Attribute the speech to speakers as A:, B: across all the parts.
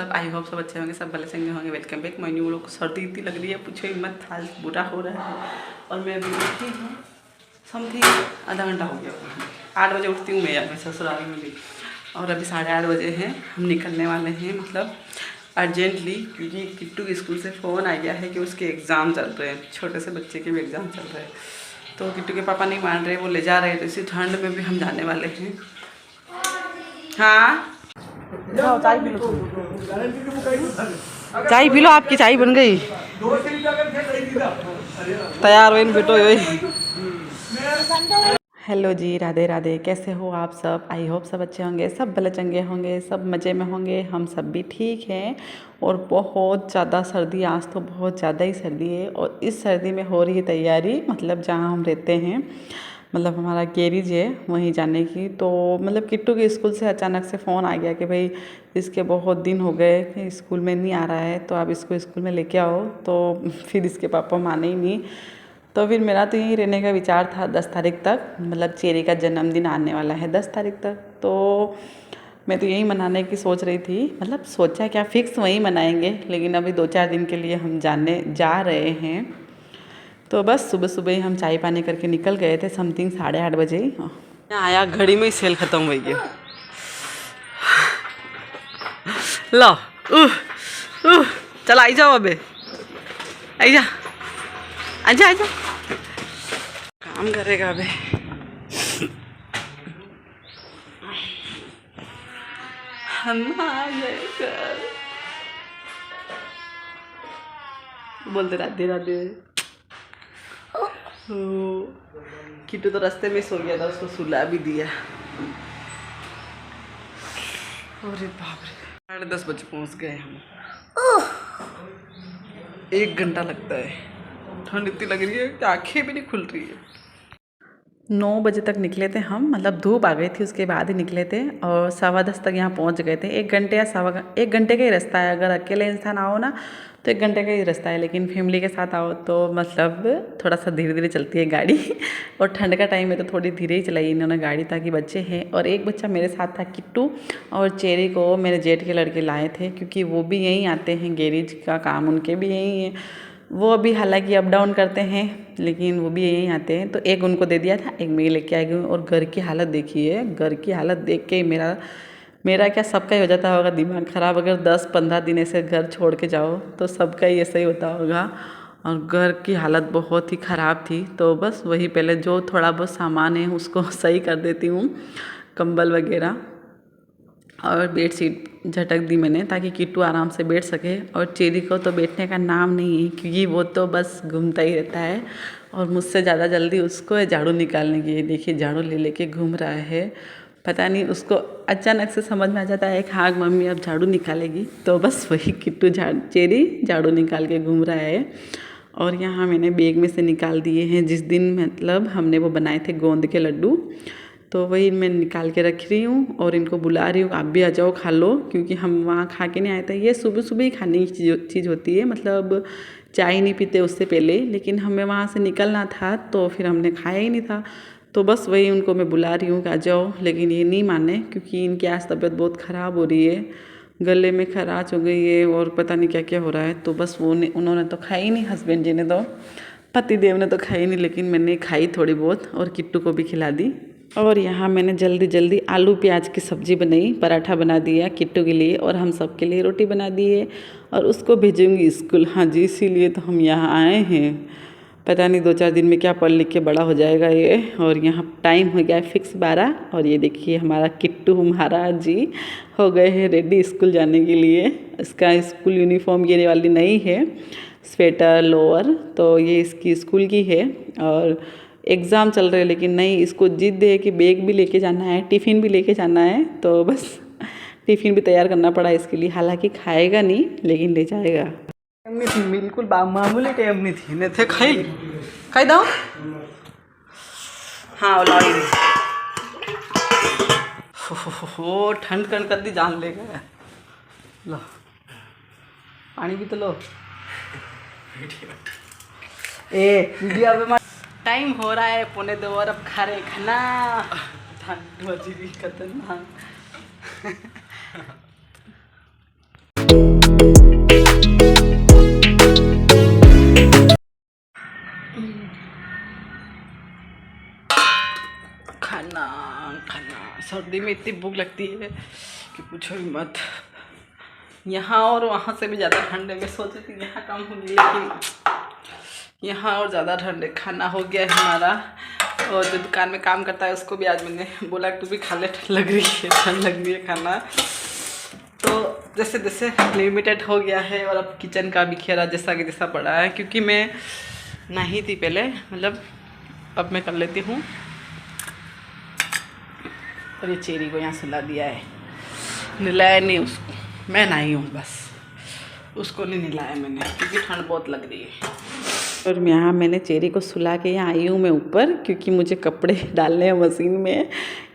A: सब? I hope सब अच्छे होंगे, सब भले चंगे होंगे। Welcome back my new vlog. सर्दी इतनी लग रही है, पूछो ही मत, हाल बुरा हो रहा है। और मैं अभी उठी हूँ समथिंग आधा घंटा हो गया। 8 बजे उठती हूँ मैं यहाँ पे ससुराल में भी, और अभी 8:30 बजे हैं। हम निकलने वाले हैं, मतलब अर्जेंटली, क्योंकि किट्टू के स्कूल से फ़ोन आ गया है कि उसके एग्ज़ाम चल रहे हैं। छोटे से बच्चे के भी एग्ज़ाम चल रहे हैं, तो किट्टू के पापा नहीं मान रहे, वो ले जा रहे हैं। तो इसी ठंड में भी हम जाने वाले हैं। हाँ चाय पी लो, चाय पी लो, आपकी चाय बन गई, तैयार हो बेटो। हेलो जी, राधे राधे। कैसे हो आप सब? आई होप सब अच्छे होंगे, सब भले चंगे होंगे, सब मज़े में होंगे। हम सब भी ठीक हैं। और बहुत ज़्यादा सर्दी, आज तो बहुत ज़्यादा ही सर्दी है। और इस सर्दी में हो रही है तैयारी, मतलब जहाँ हम रहते हैं, मतलब हमारा गैरेज है, वहीं जाने की। तो मतलब किट्टू के स्कूल से अचानक से फ़ोन आ गया कि भाई इसके बहुत दिन हो गए कि स्कूल में नहीं आ रहा है, तो आप इसको स्कूल में लेके आओ। तो फिर इसके पापा माने ही नहीं। तो फिर मेरा तो यहीं रहने का विचार था 10 तारीख तक, मतलब चेरी का जन्मदिन आने वाला है 10 तारीख तक। तो मैं तो यहीं मनाने की सोच रही थी, मतलब सोचा क्या, फिक्स वहीं मनाएंगे। लेकिन अभी 2-4 दिन के लिए हम जाने जा रहे हैं। तो बस सुबह सुबह ही हम चाय पानी करके निकल गए थे, समथिंग 8:30 बजे ही। यहाँ आया, घड़ी में ही सेल ख़त्म हो गया। लो चल आई जाओ, अबे आई जा, आजा आजा, काम करेगा अबे। हम आ गए, बोलते राधे राधे। किट्टू तो रास्ते में सो गया था, उसको सुला भी दिया। अरे बाप रे, 10:30 बजे पहुंच गए हम। 1 घंटा लगता है, ठंड इतनी लग रही है कि आंखें भी नहीं खुल रही है। 9 बजे तक निकले थे हम, मतलब धूप आ गई थी उसके बाद ही निकले थे। और 10:15 तक यहाँ पहुँच गए थे। 1 घंटे या 1 घंटे का ही रास्ता है। अगर अकेले इंसान आओ ना तो 1 घंटे का ही रास्ता है, लेकिन फैमिली के साथ आओ तो मतलब थोड़ा सा धीरे धीरे चलती है गाड़ी। और ठंड का टाइम है तो थोड़ी धीरे ही चलाई इन्होंने गाड़ी, ताकि बच्चे हैं। और एक बच्चा मेरे साथ था, किट्टू। और चेरी को मेरे जेठ के लड़के लाए थे, क्योंकि वो भी यहीं आते हैं, गैरेज का काम उनके भी यहीं है। वो अभी हालांकि अप डाउन करते हैं, लेकिन वो भी यहीं आते हैं। तो एक उनको दे दिया था, एक मैं लेके आ गई हूँ। और घर की हालत देखिए, घर की हालत देख के मेरा क्या, सबका ही हो जाता होगा दिमाग ख़राब। अगर 10-15 दिन ऐसे घर छोड़ के जाओ तो सबका ही ऐसा ही होता होगा। और घर की हालत बहुत ही ख़राब थी। तो बस वही पहले जो थोड़ा बहुत सामान है उसको सही कर देती हूँ, कंबल वगैरह। और बेडशीट झटक दी मैंने, ताकि किट्टू आराम से बैठ सके। और चेरी को तो बैठने का नाम नहीं है, क्योंकि वो तो बस घूमता ही रहता है। और मुझसे ज़्यादा जल्दी उसको है झाड़ू निकालने की। देखिए झाड़ू ले लेके घूम रहा है, पता नहीं उसको अचानक से समझ में आ जाता है कि हाँ मम्मी अब झाड़ू निकालेगी। तो बस वही किट्टू चेरी झाड़ू निकाल के घूम रहा है। और यहाँ मैंने बैग में से निकाल दिए हैं, जिस दिन मतलब हमने वो बनाए थे गोंद के लड्डू, तो वही मैं निकाल के रख रही हूँ। और इनको बुला रही हूँ, आप भी आ जाओ खा लो, क्योंकि हम वहाँ खा के नहीं आए थे। ये सुबह सुबह ही खाने की चीज़ होती है, मतलब चाय नहीं पीते उससे पहले। लेकिन हमें वहाँ से निकलना था तो फिर हमने खाया ही नहीं था। तो बस वही उनको मैं बुला रही हूँ कि आ जाओ, लेकिन ये नहीं माने, क्योंकि इनकी आज तबीयत बहुत ख़राब हो रही है, गले में खराश हो गई है और पता नहीं क्या क्या हो रहा है। तो बस उन्होंने तो खाई नहीं, हस्बैंड जी ने तो, पति देव ने तो खाई नहीं, लेकिन मैंने खाई थोड़ी बहुत और किट्टू को भी खिला दी। और यहाँ मैंने जल्दी जल्दी आलू प्याज की सब्ज़ी बनाई, पराठा बना दिया किट्टू के लिए, और हम सब के लिए रोटी बना दी है। और उसको भेजूंगी स्कूल। हाँ जी, इसीलिए तो हम यहाँ आए हैं। पता नहीं 2-4 दिन में क्या पढ़ लिख के बड़ा हो जाएगा ये। और यहाँ टाइम हो गया है फिक्स 12। और ये देखिए हमारा किट्टू महाराज जी हो गए हैं रेडी स्कूल जाने के लिए। इसका स्कूल यूनिफॉर्म ये वाली नहीं है, स्वेटर लोअर, तो ये इसकी स्कूल की है। और एग्ज़ाम चल रहे हैं, लेकिन नहीं, इसको जिद है कि बैग भी लेके जाना है, टिफ़िन भी लेके जाना है। तो बस टिफ़िन भी तैयार करना पड़ा इसके लिए। हालांकि खाएगा नहीं, लेकिन ले जाएगा। बिल्कुल मामूली टाइम नहीं थी, नहीं थे खाई दो। हाँ लॉरी हो, ठंड कर दी, जान ले गया। लो पानी भी तो लो। वीडियो पे टाइम हो रहा है 1:45 और अब खा रहे खाना। ठंड खतरनाक। खाना खाना सर्दी में इतनी भूख लगती है कि पूछो ही मत। यहाँ और वहाँ से भी ज़्यादा ठंड है। मैं सोच रही थी यहाँ कम होगी, लेकिन यहाँ और ज़्यादा ठंड है। खाना हो गया है हमारा, और जो दुकान में काम करता है उसको भी आज मैंने बोला तू भी खा ले, ठंड लग रही है, ठंड लग रही है खाना। तो जैसे जैसे लिमिटेड हो गया है, और अब किचन का भी खेरा जैसा कि जैसा पड़ा है, क्योंकि मैं नहीं थी पहले, मतलब अब मैं कर लेती हूँ। और ये चेरी को यहाँ सुला दिया है, नहलाया नहीं उसको, मैं नहाई हूँ बस, उसको नहीं नहलाया मैंने क्योंकि ठंड बहुत लग रही है। और यहाँ मैंने चेरी को सुला के यहाँ आई हूँ मैं ऊपर, क्योंकि मुझे कपड़े डालने हैं मशीन में।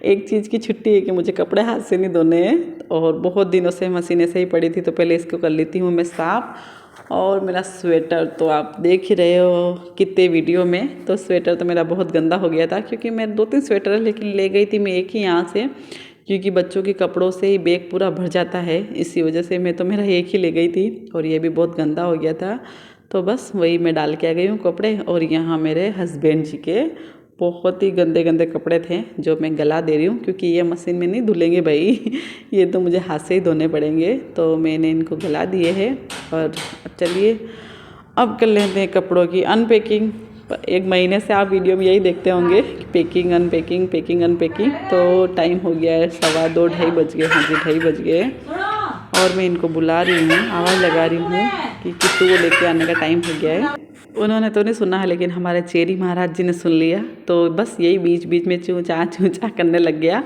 A: एक चीज़ की छुट्टी है कि मुझे कपड़े हाथ से नहीं धोने हैं, और बहुत दिनों से मशीन ऐसे ही पड़ी थी, तो पहले इसको कर लेती हूँ मैं साफ़। और मेरा स्वेटर तो आप देख ही रहे हो कितने वीडियो में, तो स्वेटर तो मेरा बहुत गंदा हो गया था, क्योंकि मैं 2-3 स्वेटर है, लेकिन ले गई थी मैं एक ही यहाँ से, क्योंकि बच्चों के कपड़ों से ही बैग पूरा भर जाता है, इसी वजह से मैं तो मेरा एक ही ले गई थी, और ये भी बहुत गंदा हो गया था। तो बस वही मैं डाल के आ गई हूँ कपड़े। और यहाँ मेरे हस्बैंड जी के बहुत ही गंदे गंदे कपड़े थे जो मैं गला दे रही हूँ, क्योंकि ये मशीन में नहीं धुलेंगे भाई ये तो मुझे हाथ से ही धोने पड़ेंगे, तो मैंने इनको गला दिए हैं। और चलिए अब कर लेते हैं कपड़ों की अनपैकिंग। 1 महीने से आप वीडियो में यही देखते होंगे कि पैकिंग अनपैकिंग पैकिंग अनपैकिंग। तो टाइम हो गया है 2:15 2:30 बज गए, हाँ जी 2:30 बज गए, और मैं इनको बुला रही हूँ, आवाज़ लगा रही हूँ कि किट्टू को लेके आने का टाइम हो गया है। उन्होंने तो नहीं सुना है, लेकिन हमारे चेरी महाराज जी ने सुन लिया, तो बस यही बीच बीच में चूँ चाँ करने लग गया।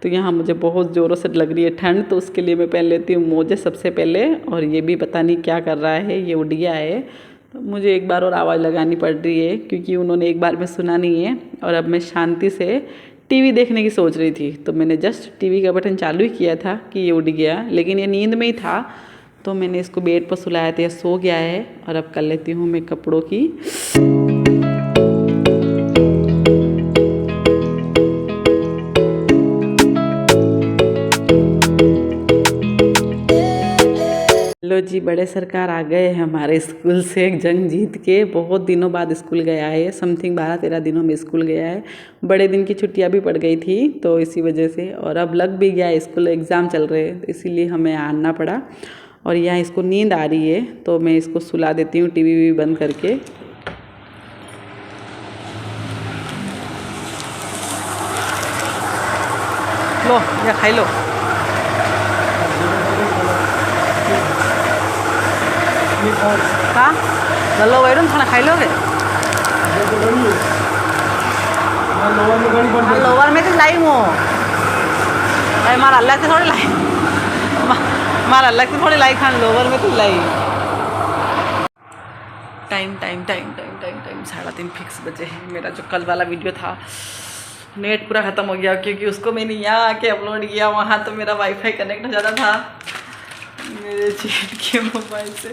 A: तो यहाँ मुझे बहुत ज़ोरों से लग रही है ठंड, तो उसके लिए मैं पहन लेती हूँ मोजे सबसे पहले। और ये भी पता नहीं क्या कर रहा है, ये उड़ गया है, तो मुझे एक बार और आवाज़ लगानी पड़ रही है, क्योंकि उन्होंने एक बार में सुना नहीं है। और अब मैं शांति से टीवी देखने की सोच रही थी, तो मैंने जस्ट टीवी का बटन चालू ही किया था कि ये उड़ गया, लेकिन ये नींद में ही था, तो मैंने इसको बेड पर सुलाया था, ये सो गया है। और अब कर लेती हूँ मैं कपड़ों की। लो जी, बड़े सरकार आ गए हैं हमारे स्कूल से जंग जीत के। बहुत दिनों बाद स्कूल गया है, समथिंग 12-13 दिनों में स्कूल गया है। बड़े दिन की छुट्टियां भी पड़ गई थी, तो इसी वजह से, और अब लग भी गया स्कूल, एग्ज़ाम चल रहे हैं, तो इसीलिए हमें आना पड़ा। और यहाँ इसको नींद आ रही है, तो मैं इसको सुला देती हूँ टीवी भी बंद करके। लो या खाई लो। हाँ लो बैठो खाना खाई लोगे। लोवर में तो लाई हूँ, मार अल्लाह से थोड़ी लाई, मार अल्लाह से थोड़ी लाई खान, लोवर में तो लाई। टाइम 3:30 फिक्स बजे है। मेरा जो कल वाला वीडियो था नेट पूरा ख़त्म हो गया, क्योंकि उसको मैंने यहाँ आके अपलोड किया, वहाँ तो मेरा वाईफाई कनेक्ट हो जाता था मेरे जेठ के मोबाइल से,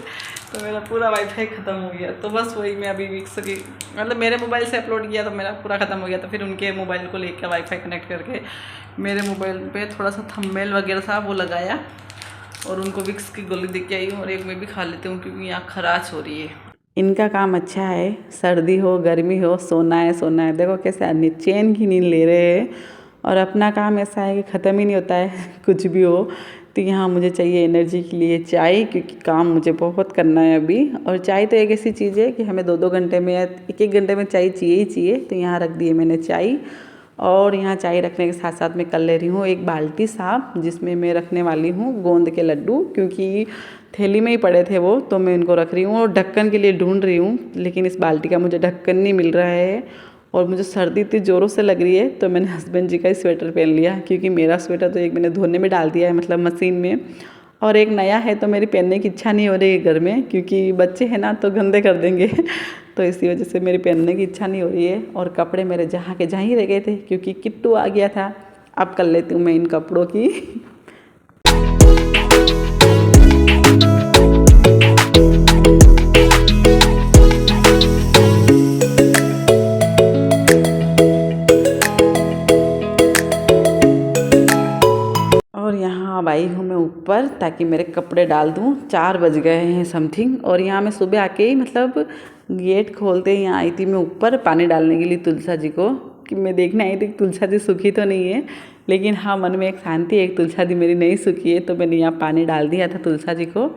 A: तो मेरा पूरा वाईफाई ख़त्म हो गया। तो बस वही मैं अभी विक्स की, मतलब मेरे मोबाइल से अपलोड किया तो मेरा पूरा ख़त्म हो गया, तो फिर उनके मोबाइल को लेकर वाईफाई कनेक्ट करके मेरे मोबाइल पे थोड़ा सा थंबनेल वगैरह था वो लगाया, और उनको विक्स की गोली दे के आई हूँ, और एक मैं भी खा लेती हूँ, क्योंकि यहाँ खराश हो रही है। इनका काम अच्छा है, सर्दी हो गर्मी हो सोना है सोना है। देखो कैसे चैन की नींद ले रहे हैं, और अपना काम ऐसा है कि ख़त्म ही नहीं होता है कुछ भी हो। तो यहाँ मुझे चाहिए एनर्जी के लिए चाय, क्योंकि काम मुझे बहुत करना है अभी। और चाय तो एक ऐसी चीज़ है कि हमें 2-2 घंटे में या 1-1 घंटे में चाय चाहिए ही चाहिए। तो यहाँ रख दिए मैंने चाय, और यहाँ चाय रखने के साथ साथ मैं कर ले रही हूँ एक बाल्टी साफ, जिसमें मैं रखने वाली हूँ गोंद के लड्डू, क्योंकि थैली में ही पड़े थे वो, तो मैं उनको रख रही हूँ। और ढक्कन के लिए ढूंढ रही हूँ, लेकिन इस बाल्टी का मुझे ढक्कन नहीं मिल रहा है, और मुझे सर्दी इतनी ज़ोरों से लग रही है, तो मैंने हस्बैंड जी का ही स्वेटर पहन लिया, क्योंकि मेरा स्वेटर तो एक मैंने धोने में डाल दिया है, मतलब मशीन में, और एक नया है, तो मेरी पहनने की इच्छा नहीं हो रही है घर में, क्योंकि बच्चे हैं ना तो गंदे कर देंगे तो इसी वजह से मेरी पहनने की इच्छा नहीं हो रही है। और कपड़े मेरे जहाँ के जहाँ ही रह गए थे, क्योंकि किट्टू आ गया था। अब कर लेती हूँ मैं इन कपड़ों की अब आई हूँ मैं ऊपर, ताकि मेरे कपड़े डाल दूँ। 4 बज गए हैं समथिंग, और यहाँ मैं सुबह आके ही मतलब गेट खोलते ही यहाँ आई थी मैं ऊपर पानी डालने के लिए तुलसा जी को, कि मैं देखने आई थी तुलसा जी सूखी तो नहीं है, लेकिन हाँ मन में एक शांति, एक तुलसा जी मेरी नहीं सूखी है, तो मैंने यहाँ पानी डाल दिया था तुलसा जी को।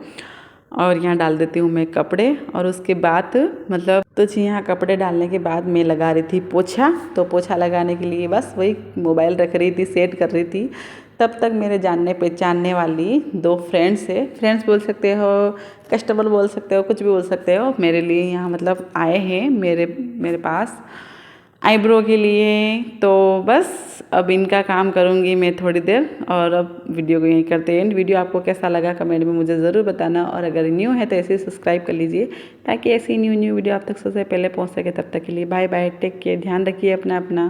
A: और यहाँ डाल देती हूँ मैं कपड़े, और उसके बाद मतलब तो जी यहाँ कपड़े डालने के बाद मैं लगा रही थी पोछा। तो पोछा लगाने के लिए बस वही मोबाइल रख रही थी, सेट कर रही थी। तब तक मेरे जानने पहचानने वाली 2 फ्रेंड्स है, फ्रेंड्स बोल सकते हो, कस्टमर बोल सकते हो, कुछ भी बोल सकते हो, मेरे लिए यहाँ मतलब आए हैं मेरे पास आईब्रो के लिए। तो बस अब इनका काम करूँगी मैं थोड़ी देर, और अब वीडियो को यहीं करते हैं। वीडियो आपको कैसा लगा कमेंट में मुझे ज़रूर बताना, और अगर न्यू है तो ऐसे सब्सक्राइब कर लीजिए ताकि ऐसी न्यू वीडियो आप तक सबसे पहले पहुँच सके। तब तक के लिए बाय बाय, टेक केयर, ध्यान रखिए अपना।